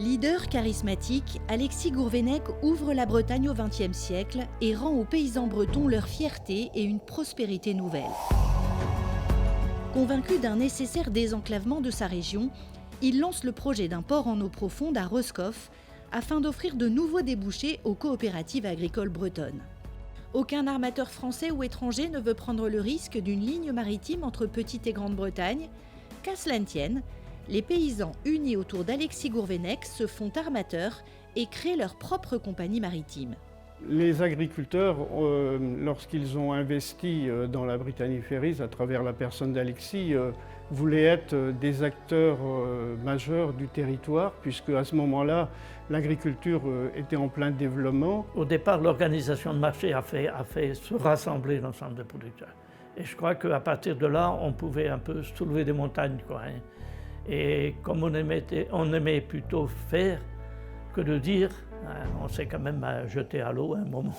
Leader charismatique, Alexis Gourvenec ouvre la Bretagne au XXe siècle et rend aux paysans bretons leur fierté et une prospérité nouvelle. Convaincu d'un nécessaire désenclavement de sa région, il lance le projet d'un port en eau profonde à Roscoff afin d'offrir de nouveaux débouchés aux coopératives agricoles bretonnes. Aucun armateur français ou étranger ne veut prendre le risque d'une ligne maritime entre Petite et Grande-Bretagne. Qu'à cela ne tienne, les paysans unis autour d'Alexis Gourvenec se font armateurs et créent leur propre compagnie maritime. Les agriculteurs, lorsqu'ils ont investi dans la Brittany Ferries à travers la personne d'Alexis, voulaient être des acteurs majeurs du territoire, puisque à ce moment-là, l'agriculture était en plein développement. Au départ, l'organisation de marché a fait se rassembler l'ensemble des producteurs. Et je crois qu'à partir de là, on pouvait un peu soulever des montagnes, quoi, hein. Et comme on aimait plutôt faire que de dire, on s'est quand même jeté à l'eau à un moment.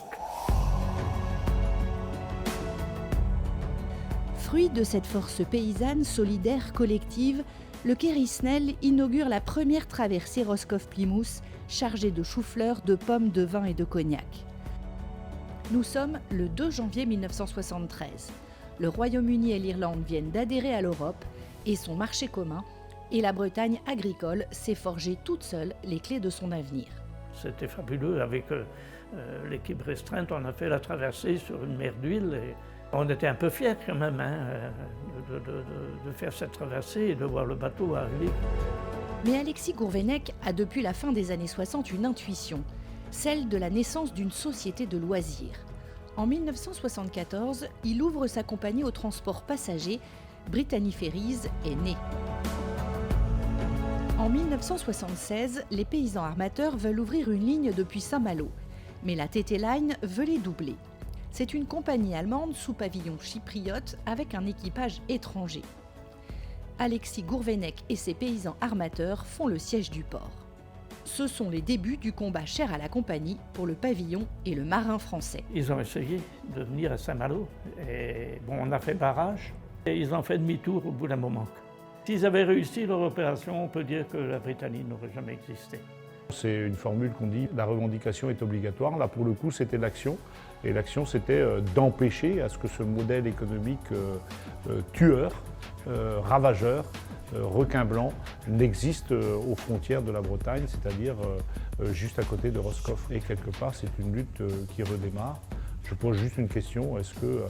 Fruit de cette force paysanne, solidaire, collective, le Quai Risnel inaugure la première traversée Roscoff-Plymouth, chargée de choux-fleurs, de pommes, de vin et de cognac. Nous sommes le 2 janvier 1973. Le Royaume-Uni et l'Irlande viennent d'adhérer à l'Europe et son marché commun, et la Bretagne agricole s'est forgée toute seule les clés de son avenir. C'était fabuleux. Avec l'équipe restreinte, on a fait la traversée sur une mer d'huile. Et on était un peu fiers quand même de faire cette traversée et de voir le bateau arriver. Mais Alexis Gourvenec a depuis la fin des années 60 une intuition, celle de la naissance d'une société de loisirs. En 1974, il ouvre sa compagnie au transport passager. Brittany Ferries est née. En 1976, les paysans armateurs veulent ouvrir une ligne depuis Saint-Malo, mais la TT Line veut les doubler. C'est une compagnie allemande sous pavillon chypriote avec un équipage étranger. Alexis Gourvenec et ses paysans armateurs font le siège du port. Ce sont les débuts du combat cher à la compagnie pour le pavillon et le marin français. Ils ont essayé de venir à Saint-Malo et on a fait barrage et ils ont fait demi-tour au bout d'un moment. S'ils avaient réussi leur opération, on peut dire que la Brittany n'aurait jamais existé. C'est une formule qu'on dit, la revendication est obligatoire. Là, pour le coup, c'était l'action. Et l'action, c'était d'empêcher à ce que ce modèle économique tueur, ravageur, requin blanc, n'existe aux frontières de la Bretagne, c'est-à-dire juste à côté de Roscoff. Et quelque part, c'est une lutte qui redémarre. Je pose juste une question, est-ce que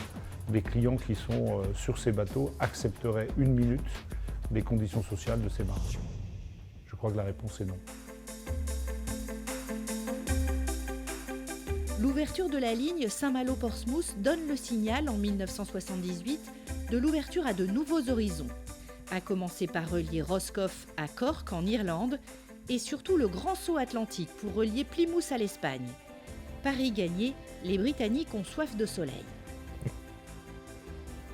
les clients qui sont sur ces bateaux accepteraient une minute les conditions sociales de ces marins? Je crois que la réponse est non. L'ouverture de la ligne Saint-Malo-Portsmouth donne le signal en 1978 de l'ouverture à de nouveaux horizons, à commencer par relier Roscoff à Cork en Irlande et surtout le grand saut atlantique pour relier Plymouth à l'Espagne. Paris gagné, les Britanniques ont soif de soleil.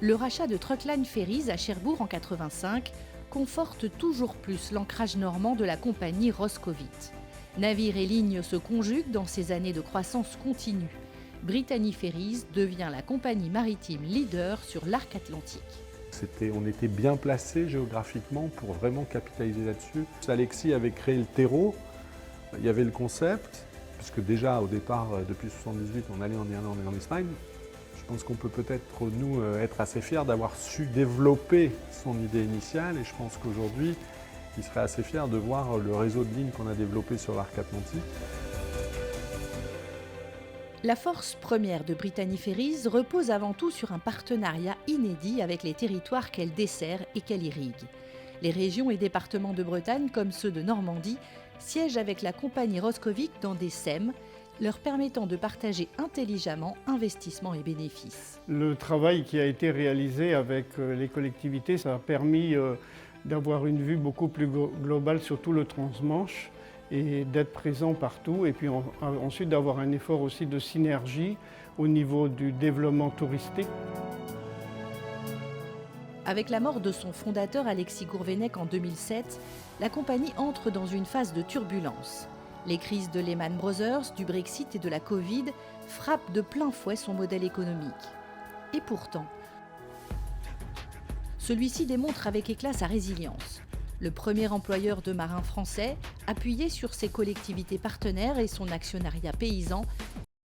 Le rachat de Truckline Ferries à Cherbourg en 1985 conforte toujours plus l'ancrage normand de la compagnie Roscovite. Navires et lignes se conjuguent dans ces années de croissance continue. Brittany Ferries devient la compagnie maritime leader sur l'arc atlantique. On était bien placé géographiquement pour vraiment capitaliser là-dessus. Alexis avait créé le terreau, il y avait le concept, puisque déjà au départ, depuis 1978, on allait en Irlande et en Espagne. Je pense qu'on peut peut-être, nous, être assez fiers d'avoir su développer son idée initiale et je pense qu'aujourd'hui, il serait assez fier de voir le réseau de lignes qu'on a développé sur l'arc atlantique. La force première de Brittany Ferries repose avant tout sur un partenariat inédit avec les territoires qu'elle dessert et qu'elle irrigue. Les régions et départements de Bretagne, comme ceux de Normandie, siègent avec la compagnie Roscovic dans des SEM, leur permettant de partager intelligemment investissements et bénéfices. Le travail qui a été réalisé avec les collectivités, ça a permis d'avoir une vue beaucoup plus globale sur tout le transmanche et d'être présent partout et puis ensuite d'avoir un effort aussi de synergie au niveau du développement touristique. Avec la mort de son fondateur Alexis Gourvenec en 2007, la compagnie entre dans une phase de turbulence. Les crises de Lehman Brothers, du Brexit et de la Covid frappent de plein fouet son modèle économique. Et pourtant, celui-ci démontre avec éclat sa résilience. Le premier employeur de marins français, appuyé sur ses collectivités partenaires et son actionnariat paysan,